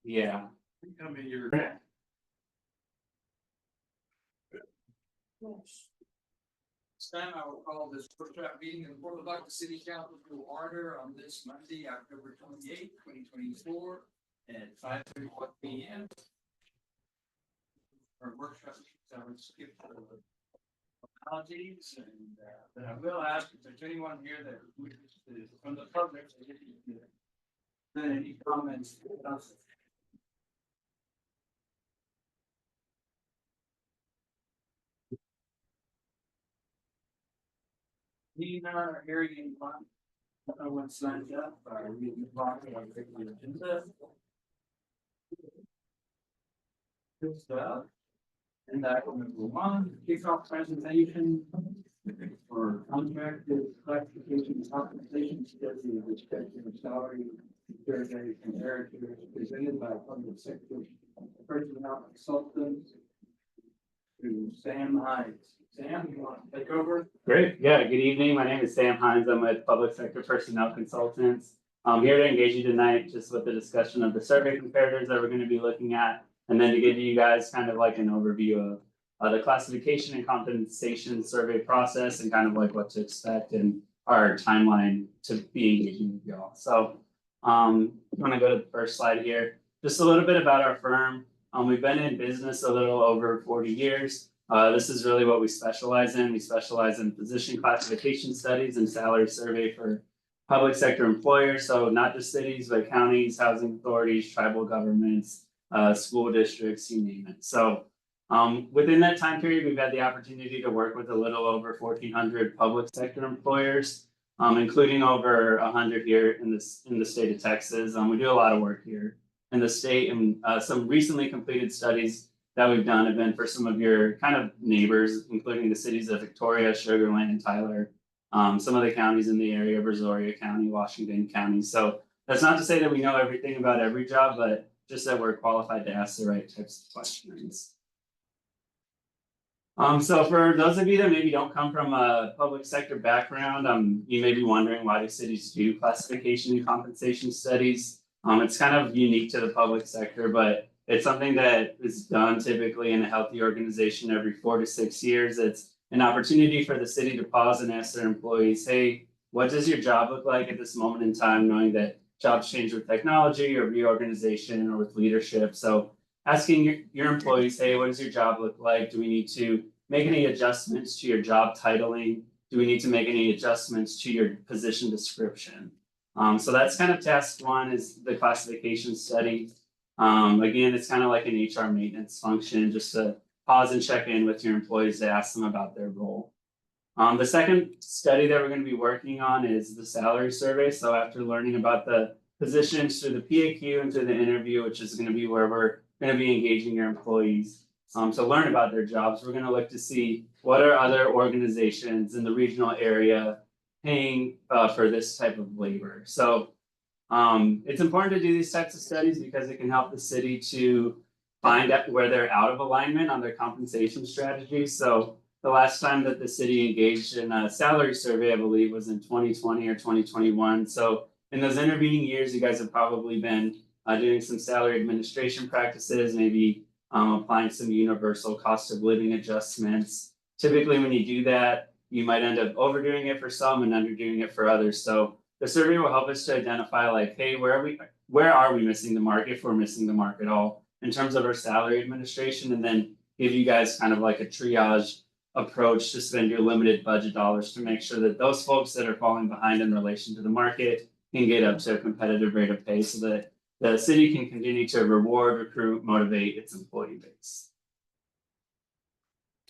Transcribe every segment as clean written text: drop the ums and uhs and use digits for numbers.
Yeah. Come in your. This time I will call this workshop meeting of the Port Lavaca City Council to order on this Monday, October 28th, 2024 at 5:31 p.m. Our workshop, I would skip the apologies and but I will ask if there's anyone here that wishes to, from the public, then any comments. Nina, hearing any fun? No one signed up, we can talk about the agenda. Good stuff. And I will move on, kickoff presentation for contracted classification and compensation schedule with respect to salary, survey, and characters presented by public sector personnel consultant to Sam Hines. Sam, you want to take over? Great. Yeah. Good evening. My name is Sam Hines. I'm with Public Sector Personnel Consultants. I'm here to engage you tonight just with the discussion of the survey comparators that we're going to be looking at, and then to give you guys kind of like an overview of the classification and compensation survey process and kind of like what to expect and our timeline to be engaging with y'all. So I'm going to go to the first slide here. Just a little bit about our firm. We've been in business a little over 40 years. This is really what we specialize in. We specialize in position classification studies and salary survey for public sector employers. So not just cities, but counties, housing authorities, tribal governments, school districts, you name it. So within that time period, we've had the opportunity to work with a little over 1,400 public sector employers, including over 100 here in the state of Texas. We do a lot of work here in the state, and some recently completed studies that we've done have been for some of your kind of neighbors, including the cities of Victoria, Sugar Land, Tyler, some of the counties in the area, Brazoria County, Washington County. So that's not to say that we know everything about every job, but just that we're qualified to ask the right types of questions. So for those of you that maybe don't come from a public sector background, you may be wondering why do cities do classification and compensation studies. It's kind of unique to the public sector, but it's something that is done typically in a healthy organization every 4 to 6 years. It's an opportunity for the city to pause and ask their employees, hey, what does your job look like at this moment in time, knowing that jobs change with technology or reorganization or with leadership. So asking your employees, hey, what does your job look like? Do we need to make any adjustments to your job titling? Do we need to make any adjustments to your position description? So that's kind of task one, is the classification study. Again, it's kind of like an HR maintenance function, just to pause and check in with your employees to ask them about their role. The second study that we're going to be working on is the salary survey. So after learning about the positions through the PAQ and through the interview, which is going to be where we're going to be engaging your employees to learn about their jobs, we're going to look to see what are other organizations in the regional area paying for this type of labor. So it's important to do these types of studies because it can help the city to find out where they're out of alignment on their compensation strategy. So the last time that the city engaged in a salary survey, I believe, was in 2020 or 2021. So in those intervening years, you guys have probably been doing some salary administration practices, maybe applying some universal cost of living adjustments. Typically, when you do that, you might end up overdoing it for some and underdoing it for others. So the survey will help us to identify, like, hey, where are we missing the mark, if we're missing the mark at all, in terms of our salary administration, and then give you guys kind of like a triage approach to spend your limited budget dollars to make sure that those folks that are falling behind in relation to the market can get up to a competitive rate of pay so that the city can continue to reward, recruit, motivate its employee base.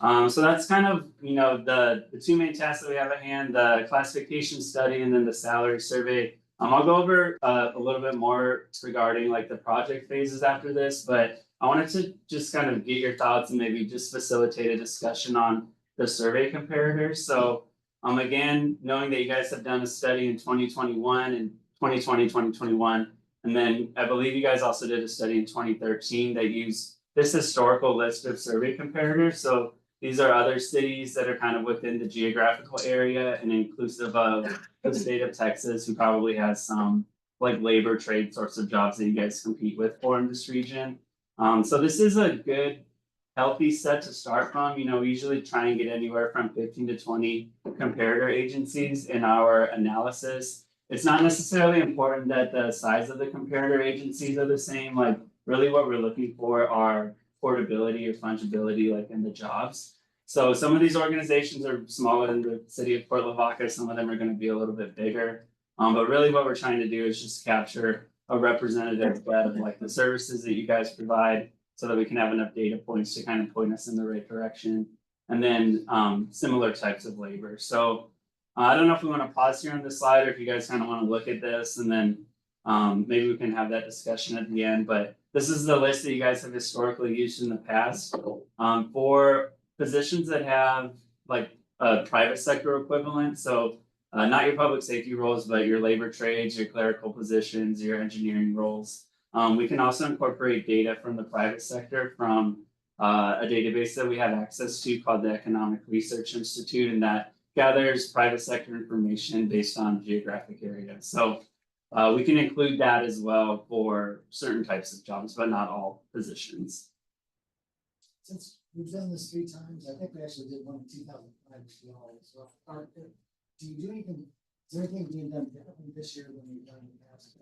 So that's kind of, the two main tasks that we have at hand, the classification study and then the salary survey. I'll go over a little bit more regarding like the project phases after this, but I wanted to just kind of get your thoughts and maybe just facilitate a discussion on the survey comparators. So again, knowing that you guys have done a study in 2021 and 2020, 2021, and then I believe you guys also did a study in 2013 that used this historical list of survey comparators. So these are other cities that are kind of within the geographical area and inclusive of the state of Texas, who probably has some like labor trade sorts of jobs that you guys compete with for in this region. So this is a good healthy set to start from. You know, we usually try and get anywhere from 15 to 20 comparator agencies in our analysis. It's not necessarily important that the size of the comparator agencies are the same. Like really what we're looking for are portability or fungibility like in the jobs. So some of these organizations are smaller than the city of Port Lavaca, some of them are going to be a little bit bigger. But really what we're trying to do is just capture a representative set of like the services that you guys provide so that we can have enough data points to kind of point us in the right direction. And then similar types of labor. So I don't know if we want to pause here on this slide or if you guys kind of want to look at this and then maybe we can have that discussion at the end. But this is the list that you guys have historically used in the past for positions that have like a private sector equivalent. So not your public safety roles, but your labor trades, your clerical positions, your engineering roles. We can also incorporate data from the private sector from a database that we have access to called the Economic Research Institute, and that gathers private sector information based on geographic area. So we can include that as well for certain types of jobs, but not all positions. Since we've done this 3 times, I think we actually did one in 2005 as well. So, do you do anything? Is there anything being done differently this year than we've done in the past?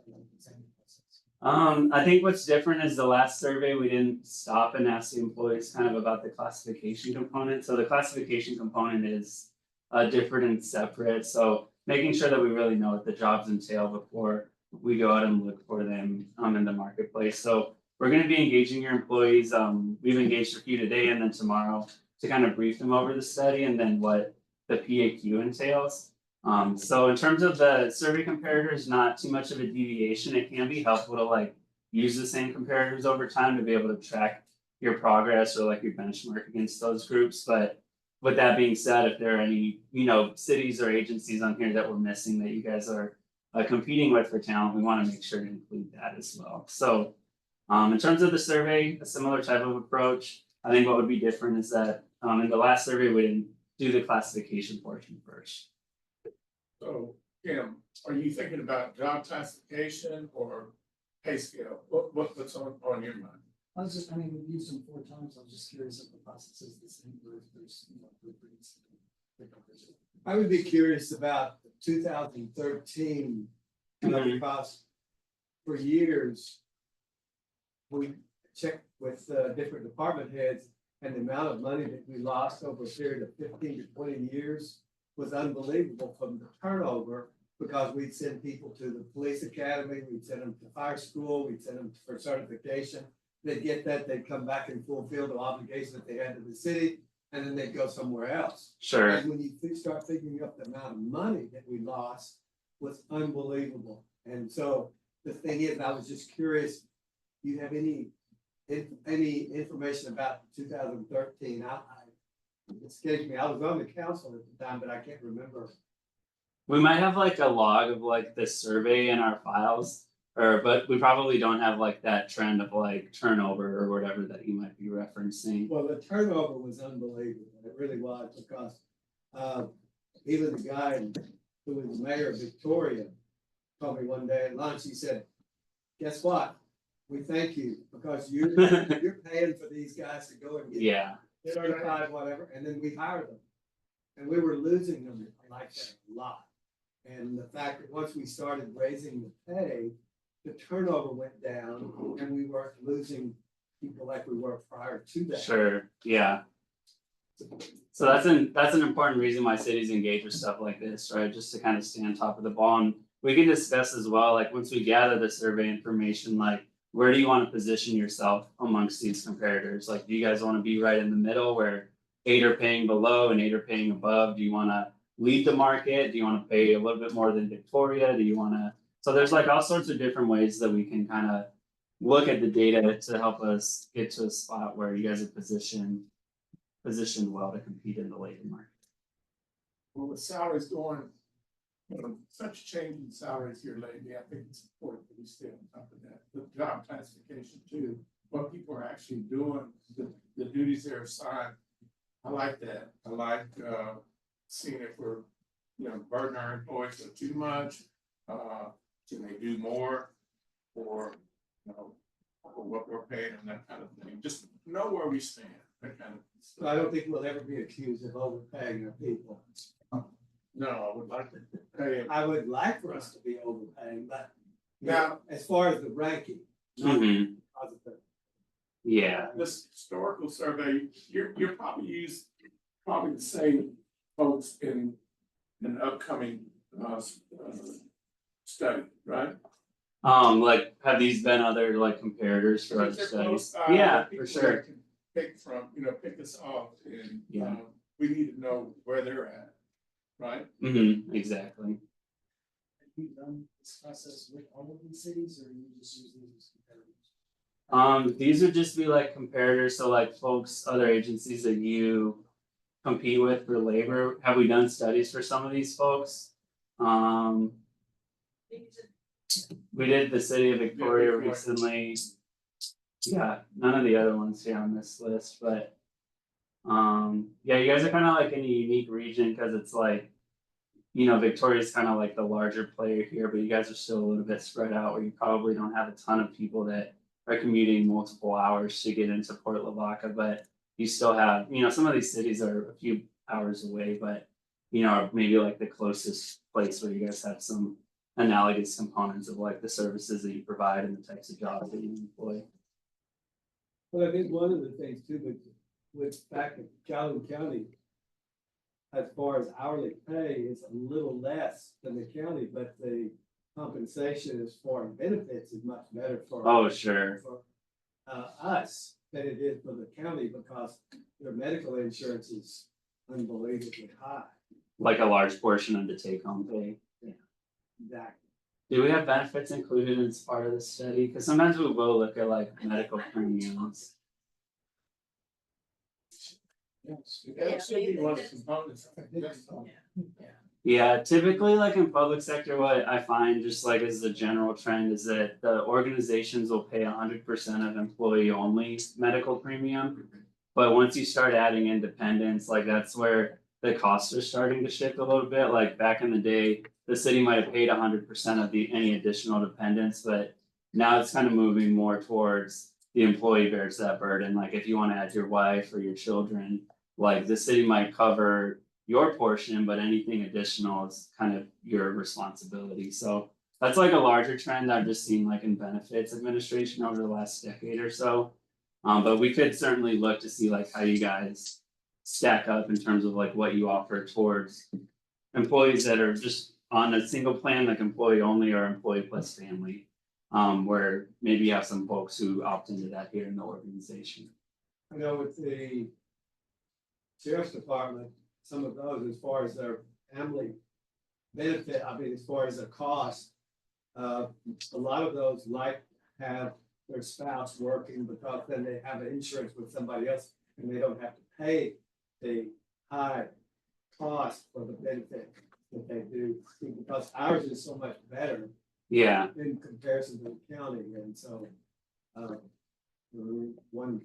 I think what's different is the last survey, we didn't stop and ask the employees kind of about the classification component. So the classification component is different and separate. So making sure that we really know what the jobs entail before we go out and look for them in the marketplace. So we're going to be engaging your employees. We've engaged a few today and then tomorrow to kind of brief them over the study and then what the PAQ entails. So in terms of the survey comparators, not too much of a deviation. It can be helpful to like use the same comparators over time to be able to track your progress or like your benchmark against those groups. But with that being said, if there are any, cities or agencies on here that we're missing that you guys are competing with for talent, we want to make sure to include that as well. So in terms of the survey, a similar type of approach. I think what would be different is that in the last survey, we didn't do the classification portion first. So, Kim, are you thinking about job classification or pay scale? What's on your mind? We've used them 4 times. I was just curious if the process is the same or if there's, blueprints. I would be curious about 2013, because for years, we checked with different department heads and the amount of money that we lost over a period of 15 to 20 years was unbelievable from the turnover, because we'd send people to the police academy, we'd send them to fire school, we'd send them for certification. They'd get that, they'd come back and fulfill the obligation that they had to the city, and then they'd go somewhere else. Sure. And when you start figuring up the amount of money that we lost was unbelievable. And so the thing is, I was just curious, do you have any information about 2013? Excuse me, I was on the council at the time, but I can't remember. We might have like a log of like this survey in our files, but we probably don't have like that trend of like turnover or whatever that you might be referencing. Well, the turnover was unbelievable. It really was, because even the guy who was the mayor of Victoria told me one day at lunch, he said, guess what? We thank you, because you're paying for these guys to go and get certified, whatever, and then we hire them. And we were losing them like that a lot. And the fact that once we started raising the pay, the turnover went down and we weren't losing people like we were prior to that. Sure, yeah. So that's an important reason why cities engage with stuff like this, right? Just to kind of stay on top of the ball. And we can discuss as well, like once we gather the survey information, like where do you want to position yourself amongst these comparators? Like, do you guys want to be right in the middle where 8 are paying below and 8 are paying above? Do you want to lead the market? Do you want to pay a little bit more than Victoria? Do you want to? So there's like all sorts of different ways that we can kind of look at the data to help us get to a spot where you guys are positioned well to compete in the labor market. Well, with salaries going, such change in salaries here lately, I think it's important that we stay on top of that. The job classification too, what people are actually doing, the duties they're assigned. I like that. I like seeing if we're, burdening our employees with too much. Can they do more? Or, you know, or what we're paying and that kind of thing, just know where we stand, that kind of So stuff. I don't think we'll ever be accused of overpaying our people. No, I would like to pay. I would like for us to be overpaying, but Now, as far as the ranking, not Mhm. positive. Yeah, this historical survey, you're probably the same folks in an upcoming, study, right? like, have these been other like comparators for other Because they're close studies? by, Yeah, people for sure. that can Pick from, pick us off and, Yeah. we need to know where they're at, right? Exactly. Have you done this process with all of these cities, or you just use these as competitors? These would just be like comparators, so like folks, other agencies that you compete with for labor, have we done studies for some of these folks? We did the city of Victoria Victoria. recently. Yeah, none of the other ones here on this list, but. Yeah, you guys are kind of like in a unique region, cause it's like. Victoria's kind of like the larger player here, but you guys are still a little bit spread out where you probably don't have a ton of people that are commuting multiple hours to get into Port Lavaca, but you still have, some of these cities are a few hours away, but are maybe like the closest place where you guys have some analogous components of like the services that you provide and the types of jobs that you employ. But I think one of the things too, with back in Calhoun County, as far as hourly pay is a little less than the county, but the compensation as far as benefits is much better for. Oh, sure. For us than it is for the county because their medical insurance is unbelievably high. Like a large portion of the take home pay. Exactly. Do we have benefits included as part of the study? Cause sometimes we will look at like medical premiums. That should be one of the components. Yeah, typically like in public sector, what I find just like as a general trend is that the organizations will pay 100% of employee only medical premium. But once you start adding independents, like that's where the costs are starting to shift a little bit. Like back in the day, the city might have paid 100% of any additional dependents, but now it's kind of moving more towards the employee bears that burden. Like if you want to add your wife or your children, like the city might cover your portion, but anything additional is kind of your responsibility. So that's like a larger trend I've just seen like in benefits administration over the last decade or so. But we could certainly look to see like how you guys stack up in terms of like what you offer towards employees that are just on a single plan, like employee only or employee plus family. Where maybe you have some folks who opt into that here in the organization. I know with the sheriff's department, some of those as far as their family benefit, I mean, as far as the cost. A lot of those like have their spouse working because then they have an insurance with somebody else and they don't have to pay the high cost for the benefit that they do. Because ours is so much better Yeah, in comparison to the county, and so. One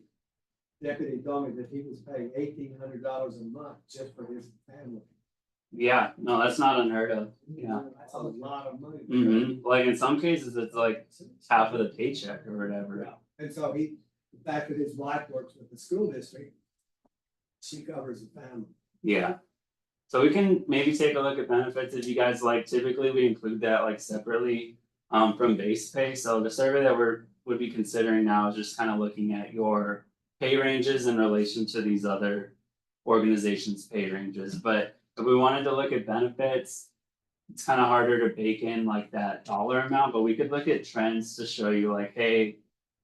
deputy told me that he was paying $1,800 a month just for his family. yeah, no, that's not unheard of. Yeah. That's a lot of money. Like in some cases, it's like half of the paycheck or whatever. Yeah. And so the fact that his wife works with the school district, she covers the family. Yeah. So we can maybe take a look at benefits if you guys like. Typically, we include that like separately from base pay. So the survey that would be considering now is just kind of looking at your pay ranges in relation to these other organizations' pay ranges. But if we wanted to look at benefits, it's kind of harder to bake in like that dollar amount, but we could look at trends to show you like, hey,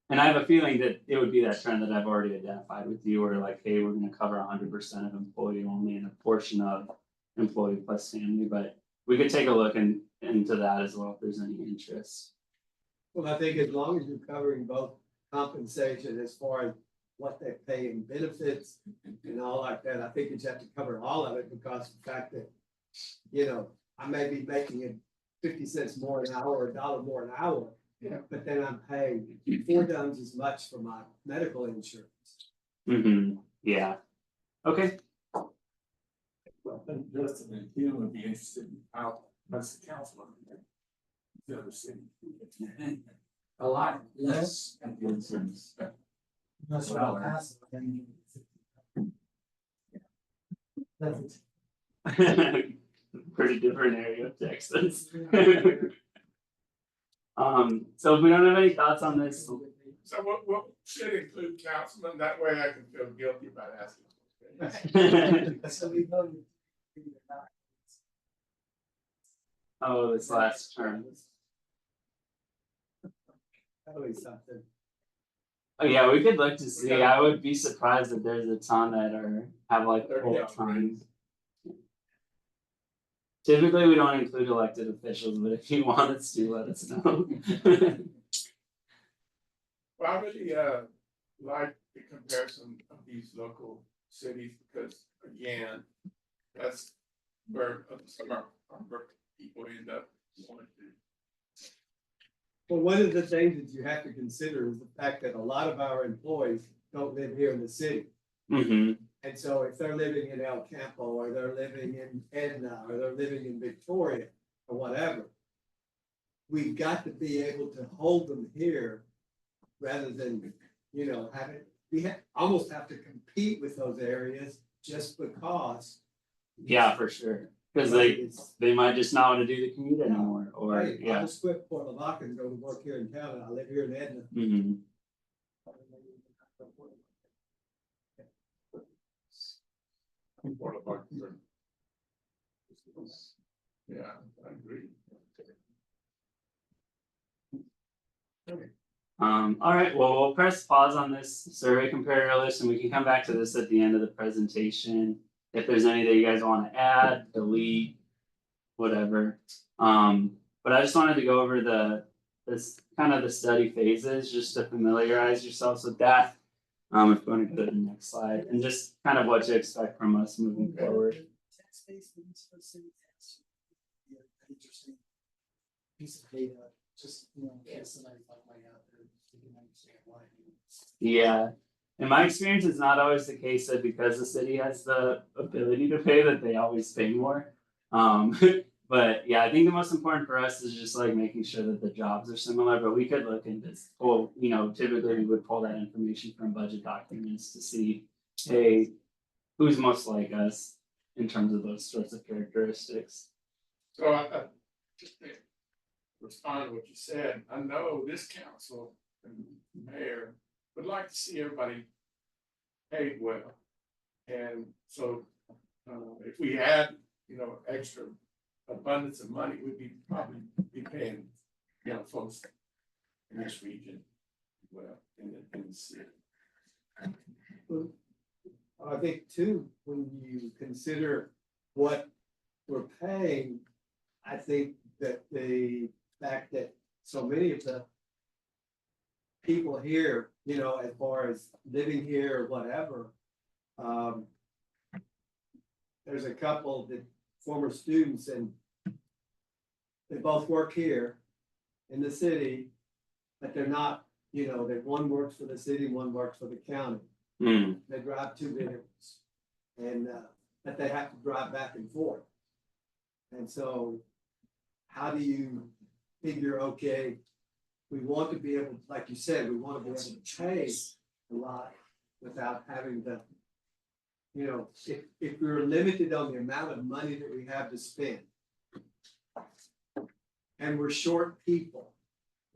and I have a feeling that it would be that trend that I've already identified with you, where like, hey, we're gonna cover 100% of employee only and a portion of employee plus family, but we could take a look into that as well if there's any interest. Well, I think as long as you're covering both compensation as far as what they pay in benefits and all like that, I think you just have to cover all of it because of the fact that, I may be making it 50 cents more an hour or $1 more an hour. Yeah. But then I'm paying 4 times as much for my medical insurance. Yeah. Okay. Well, I think Justin and Kim would be interested in how, that's the council. the other city. A lot less. influence. That's what I'll pass. I mean, that's Pretty different area of Texas. So if we don't have any thoughts on this, So what should include councilman, that way I can feel guilty about asking. So we voted. oh, this last term. Always something. Oh yeah, we could look to see. I would be surprised if there's a ton that have like full time. Typically, we don't include elected officials, but if you want us to, let us know. Well, I really like the comparison of these local cities because again, that's where some of our people end up wanting to. Well, one of the things that you have to consider is the fact that a lot of our employees don't live here in the city. hmm And so if they're living in El Campo, or they're living in Edna, or they're living in Victoria, or whatever, we've got to be able to hold them here rather than, almost have to compete with those areas just because. Yeah, for sure. Because they might just not want to do the commute anymore, or Hey, yeah. I'll just quit Port Lavaca and go to work here in town, and I live here in Edna. hmm Yeah, I agree. All right, well, we'll press pause on this survey comparator list and we can come back to this at the end of the presentation. If there's any that you guys want to add, delete, whatever. But I just wanted to go over this kind of the study phases, just to familiarize yourselves with that. If you want to go to the next slide, and just kind of what to expect from us moving forward. Text-based things for city tax. Yeah, interesting piece of data, just, in case somebody might out there, you can understand why. Yeah, in my experience, it's not always the case that because the city has the ability to pay, that they always pay more. But yeah, I think the most important for us is just like making sure that the jobs are similar, but we could look into this. Well, typically we would pull that information from budget documents to see, hey, who's most like us in terms of those sorts of characteristics. So I just to respond to what you said, I know this council and mayor would like to see everybody paid well. And so if we had, extra abundance of money, we'd probably be paying, folks in this region, well, in the city. I think too, when you consider what we're paying, I think that the fact that so many of the people here, as far as living here or whatever, there's a couple that former students and they both work here in the city, but they're not, that one works for the city, one works for the county. They drive two vehicles and, but they have to drive back and forth. And so how do you figure, okay, we want to be able, like you said, we want to be able to pay a lot without having to, if we're limited on the amount of money that we have to spend and we're short people,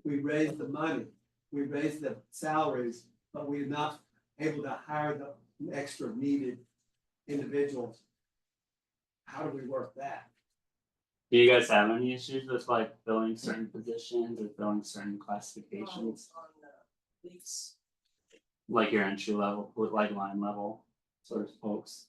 we raise the money, we raise the salaries, but we're not able to hire the extra needed individuals. How do we work that? Do you guys have any issues with like filling certain positions or filling certain classifications? Like your entry level, with like line level sort of folks.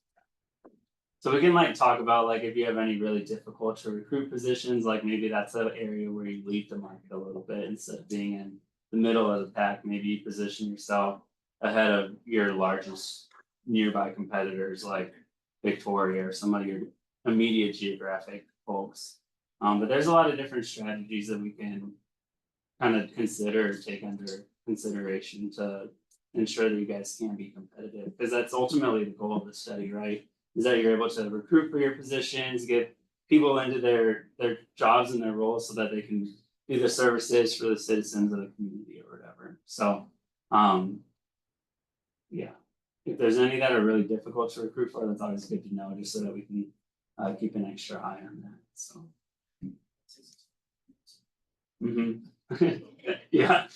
So we can like talk about like if you have any really difficult to recruit positions, like maybe that's an area where you lead the market a little bit instead of being in the middle of the pack. Maybe you position yourself ahead of your largest nearby competitors like Victoria or some of your immediate geographic folks. But there's a lot of different strategies that we can kind of consider or take under consideration to ensure that you guys can be competitive, because that's ultimately the goal of the study, right? Is that you're able to recruit for your positions, get people into their jobs and their roles so that they can do the services for the citizens of the community or whatever. So, yeah, if there's any that are really difficult to recruit for, that's always good to know, just so that we can keep an extra eye on that. So. Yeah.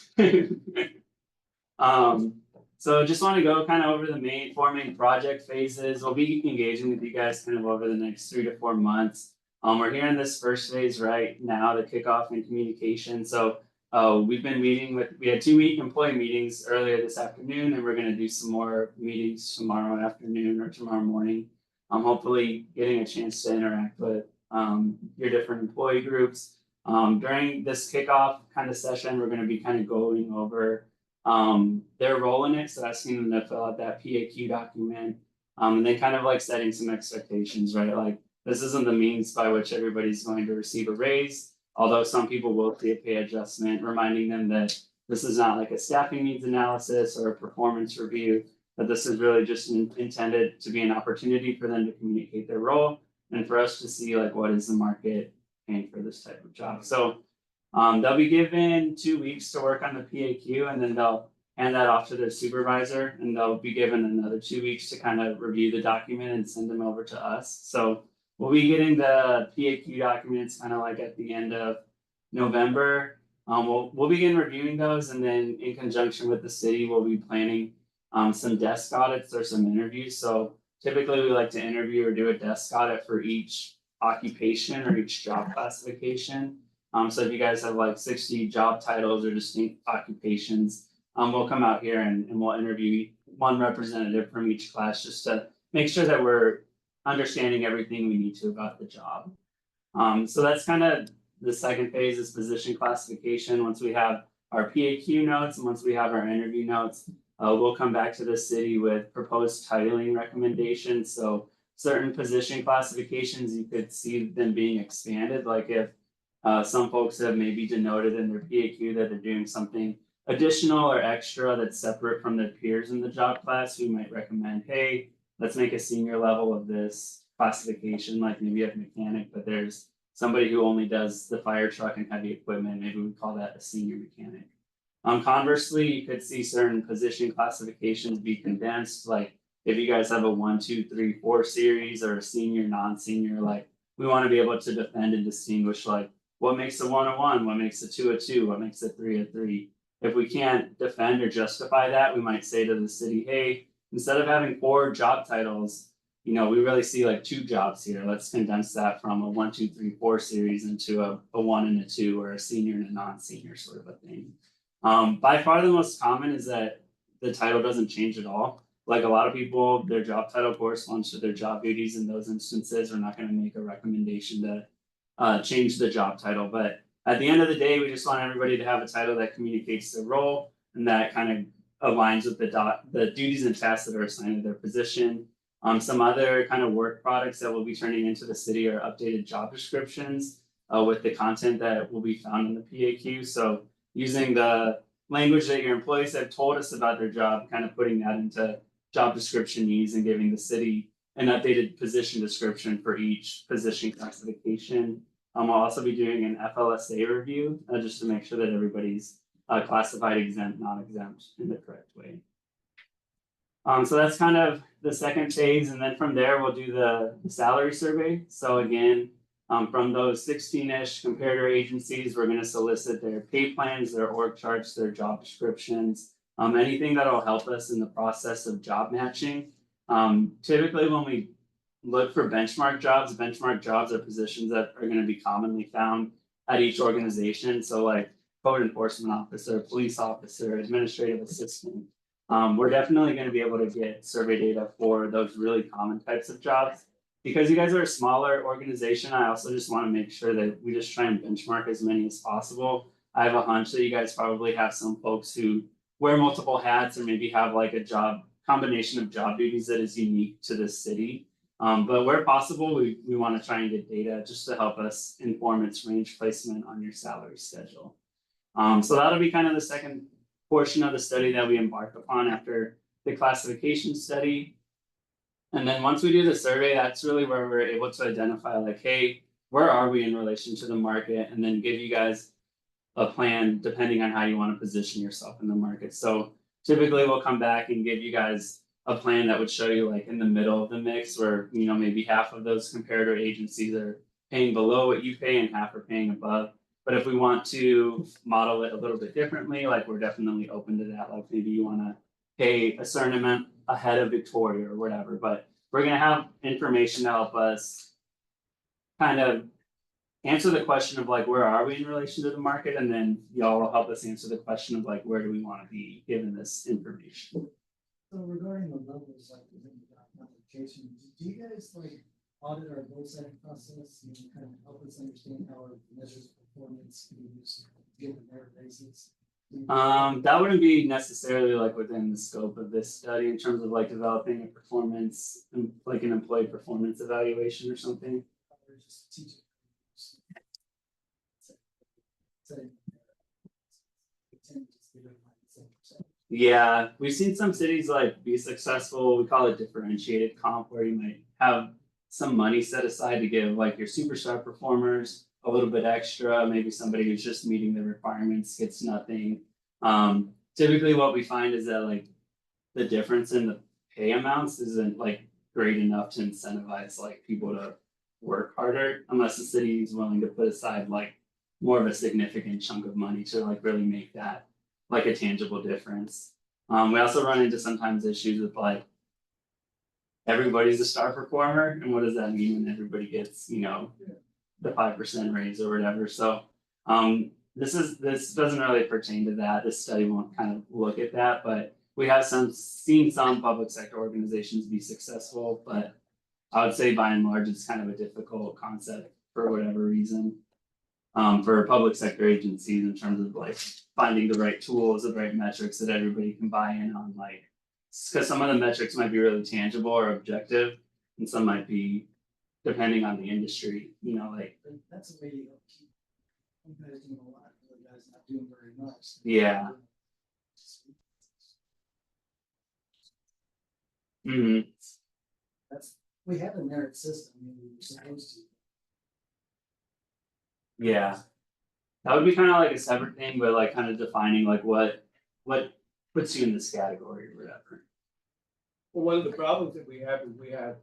So just want to go kind of over the four main project phases. We'll be engaging with you guys kind of over the next 3 to 4 months. We're here in this first phase right now, the kickoff and communication. So we've been we had 2 employee meetings earlier this afternoon, and we're going to do some more meetings tomorrow afternoon or tomorrow morning. Hopefully getting a chance to interact with your different employee groups. During this kickoff kind of session, we're going to be kind of going over their role in it. So asking them to fill out that PAQ document, and then kind of like setting some expectations, right? Like this isn't the means by which everybody's going to receive a raise, although some people will see a pay adjustment, reminding them that this is not like a staffing needs analysis or a performance review, but this is really just intended to be an opportunity for them to communicate their role and for us to see like what is the market paying for this type of job. So they'll be given 2 weeks to work on the PAQ, and then they'll hand that off to their supervisor, and they'll be given another 2 weeks to kind of review the document and send them over to us. So we'll be getting the PAQ documents kind of like at the end of November. We'll begin reviewing those, and then in conjunction with the city, we'll be planning some desk audits or some interviews. So typically we like to interview or do a desk audit for each occupation or each job classification. So if you guys have like 60 job titles or distinct occupations, we'll come out here and we'll interview one representative from each class just to make sure that we're understanding everything we need to about the job. So that's kind of the second phase is position classification. Once we have our PAQ notes and once we have our interview notes, we'll come back to the city with proposed titling recommendations. So certain position classifications, you could see them being expanded. Like if some folks have maybe denoted in their PAQ that they're doing something additional or extra that's separate from their peers in the job class, we might recommend, hey, let's make a senior level of this classification, like maybe a mechanic, but there's somebody who only does the fire truck and heavy equipment, maybe we call that a senior mechanic. Conversely, you could see certain position classifications be condensed, like if you guys have a 1, 2, 3, 4 series or a senior, non-senior, like we want to be able to defend and distinguish like what makes a 1 a 1, what makes a 2 a 2, what makes a 3 a 3. If we can't defend or justify that, we might say to the city, hey, instead of having 4 job titles, we really see like 2 jobs here. Let's condense that from a 1, 2, 3, 4 series into a 1 and a 2 or a senior and a non-senior sort of a thing. By far the most common is that the title doesn't change at all. Like a lot of people, their job title corresponds to their job duties. In those instances, we're not going to make a recommendation to change the job title. But at the end of the day, we just want everybody to have a title that communicates their role and that kind of aligns with the duties and tasks that are assigned to their position. Some other kind of work products that we'll be turning into the city are updated job descriptions with the content that will be found in the PAQ. So using the language that your employees have told us about their job, kind of putting that into job description needs and giving the city an updated position description for each position classification. I'll also be doing an FLSA review just to make sure that everybody's classified exempt, non-exempt in the correct way. So that's kind of the second phase. And then from there, we'll do the salary survey. So again, from those 16-ish comparator agencies, we're going to solicit their pay plans, their org charts, their job descriptions, anything that'll help us in the process of job matching. Typically when we look for benchmark jobs are positions that are going to be commonly found at each organization. So like code enforcement officer, police officer, administrative assistant. We're definitely going to be able to get survey data for those really common types of jobs. Because you guys are a smaller organization, I also just want to make sure that we just try and benchmark as many as possible. I have a hunch that you guys probably have some folks who wear multiple hats or maybe have like a combination of job duties that is unique to this city. But where possible, we want to try and get data just to help us inform its range placement on your salary schedule. So that'll be kind of the second portion of the study that we embark upon after the classification study. And then once we do the survey, that's really where we're able to identify like, hey, where are we in relation to the market? And then give you guys a plan depending on how you want to position yourself in the market. So typically we'll come back and give you guys a plan that would show you like in the middle of the mix where, you know, maybe half of those comparator agencies are paying below what you pay and half are paying above. But if we want to model it a little bit differently, like we're definitely open to that. Like maybe you want to pay a certain amount ahead of Victoria or whatever, but we're gonna have information to help us kind of answer the question of like, where are we in relation to the market? And then y'all will help us answer the question of like, where do we want to be given this information? So regarding the levels, like within the document application, do you guys like audit our goal setting process and kind of help us understand how our measures performance can be used to get the merit basis? That wouldn't be necessarily like within the scope of this study in terms of like developing a performance, like an employee performance evaluation or something. Or just teach it? Say, Yeah, we've seen some cities like be successful. We call it differentiated comp, where you might have some money set aside to give like your superstar performers a little bit extra. Maybe somebody who's just meeting the requirements gets nothing. Typically what we find is that like the difference in the pay amounts isn't like great enough to incentivize like people to work harder unless the city is willing to put aside like more of a significant chunk of money to like really make that like a tangible difference. We also run into sometimes issues with like everybody's a star performer, and what does that mean when everybody gets, you know, the 5% raise or whatever. So this doesn't really pertain to that. This study won't kind of look at that, but we have seen some public sector organizations be successful, but I would say by and large it's kind of a difficult concept for whatever reason. For public sector agencies in terms of like finding the right tools, the right metrics that everybody can buy in on, like, because some of the metrics might be really tangible or objective, and some might be depending on the industry, you know, like, But that's a way to keep you guys doing a lot, the other guys not doing very much. yeah. Mhm. That's, we have a merit system, I mean, we're supposed to. Yeah. That would be kind of like a separate thing, but like kind of defining like what puts you in this category or whatever. Well, one of the problems that we have is we have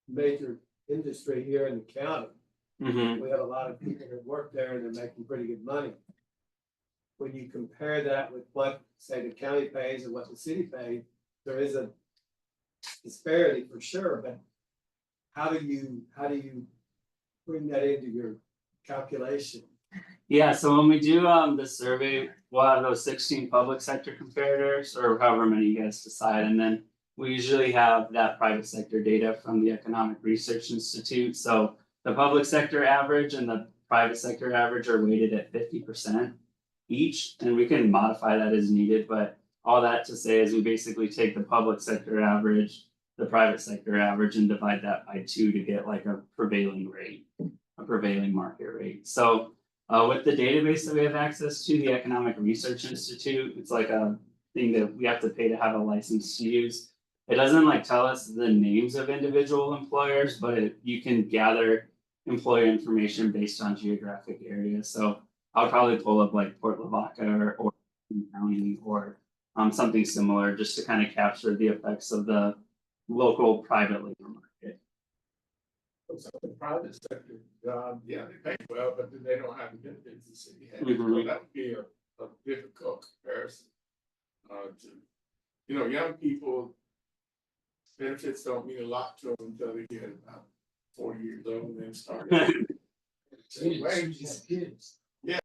major industry here in the county. Mm-hmm. We have a lot of people that work there and they're making pretty good money. When you compare that with what, say, the county pays and what the city pays, there is a disparity for sure, but how do you bring that into your calculation? Yeah, so when we do the survey, we'll have those 16 public sector comparators or however many you guys decide, and then we usually have that private sector data from the Economic Research Institute. So the public sector average and the private sector average are weighted at 50% each, and we can modify that as needed, but all that to say is we basically take the public sector average, the private sector average, and divide that by 2 to get like a prevailing rate, a prevailing market rate. So with the database that we have access to, the Economic Research Institute, it's like a thing that we have to pay to have a license to use. It doesn't like tell us the names of individual employers, but you can gather employer information based on geographic area. So I'll probably pull up like Port Lavaca or County or something similar just to kind of capture the effects of the local private labor market. So the private sector job, yeah, they pay well, but then they don't have the benefits the city has. Mhm. So that would be a difficult comparison. To, you know, young people, benefits don't mean a lot to them until they get about 40 years old and then start. Anyway, Kids. yeah,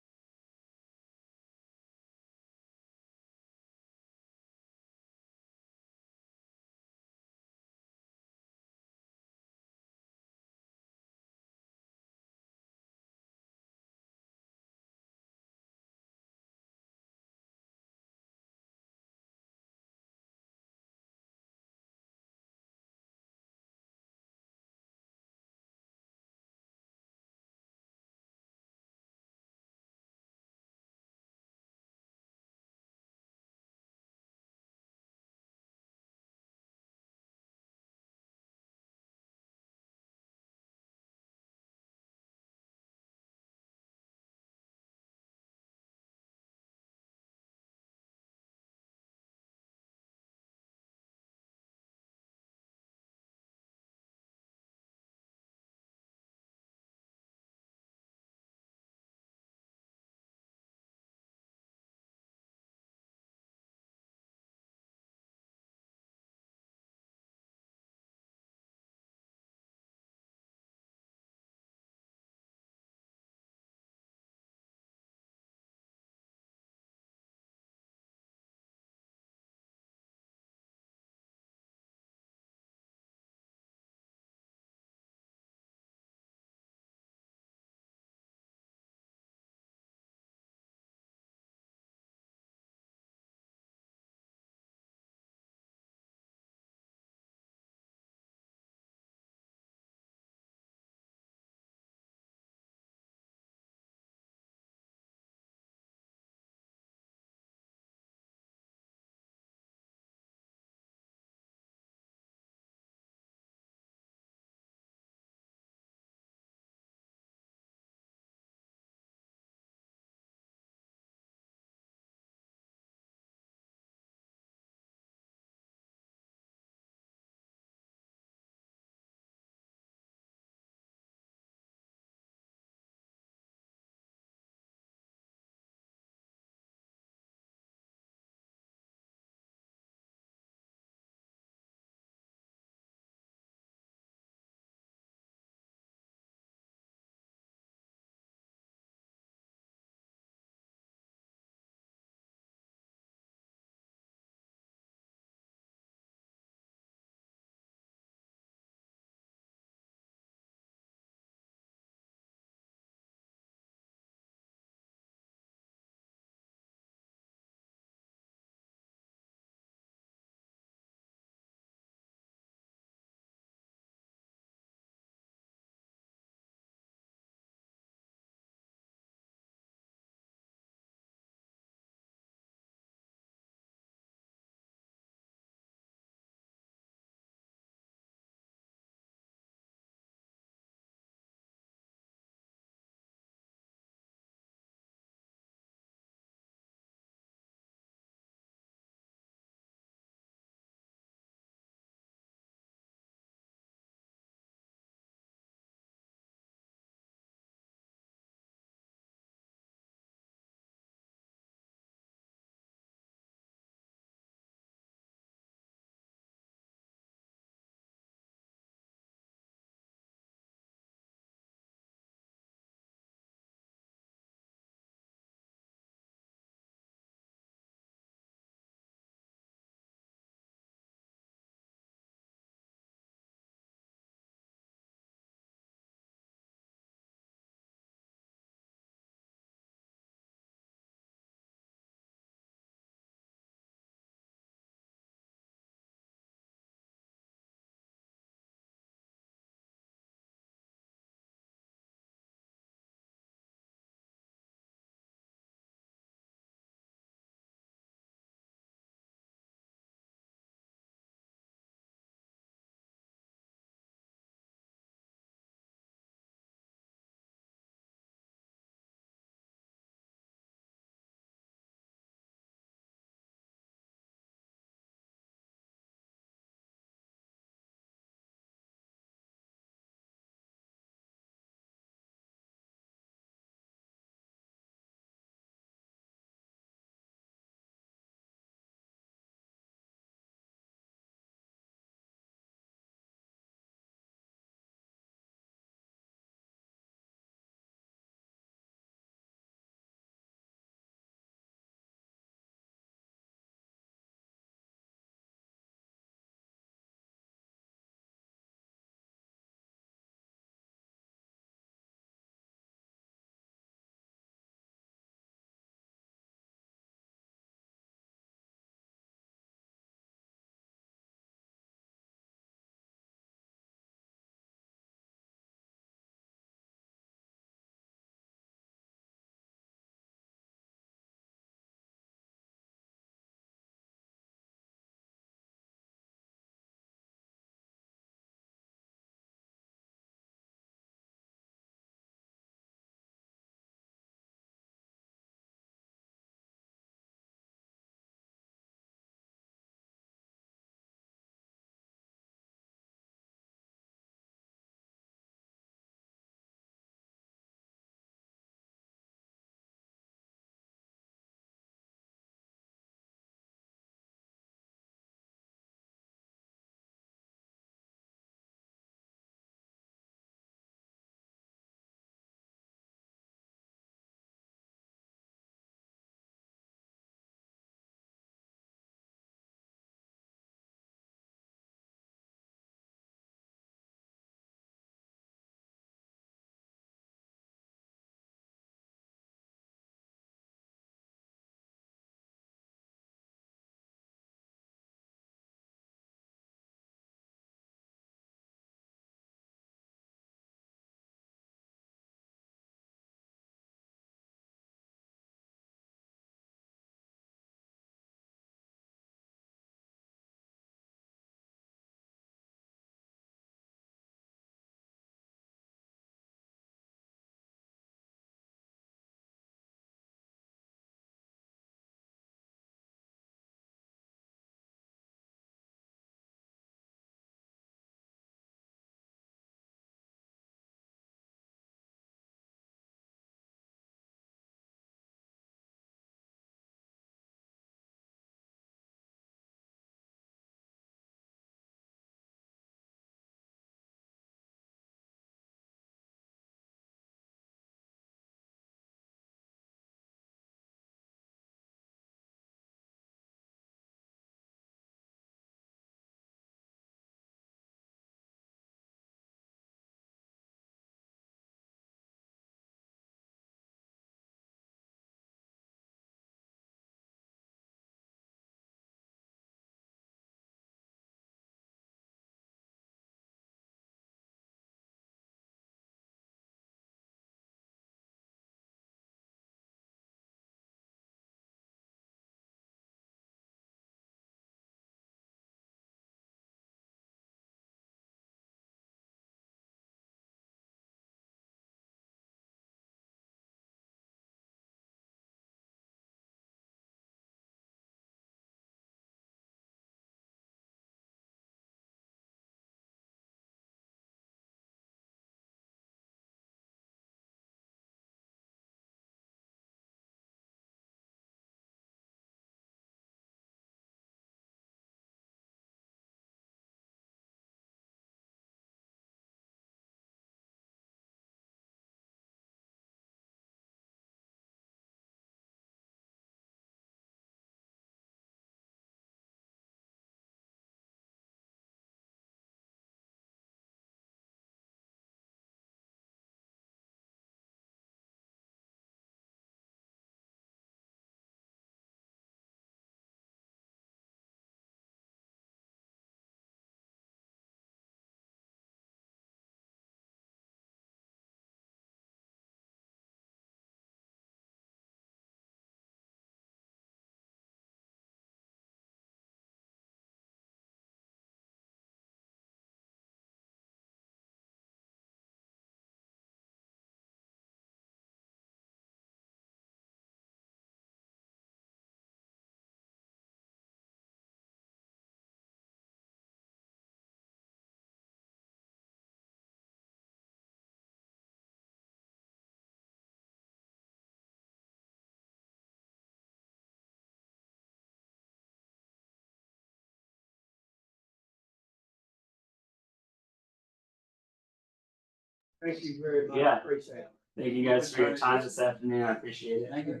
Thank you very much. Yeah. Appreciate it. Thank you guys for your time this afternoon. I appreciate it. Thank you.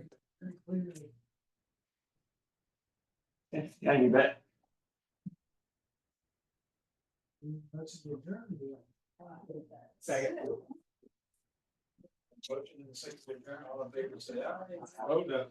Yeah, you bet. That's the journey. Second. Motion in the second, to adjourn. All in favor, say aye. Oh, no.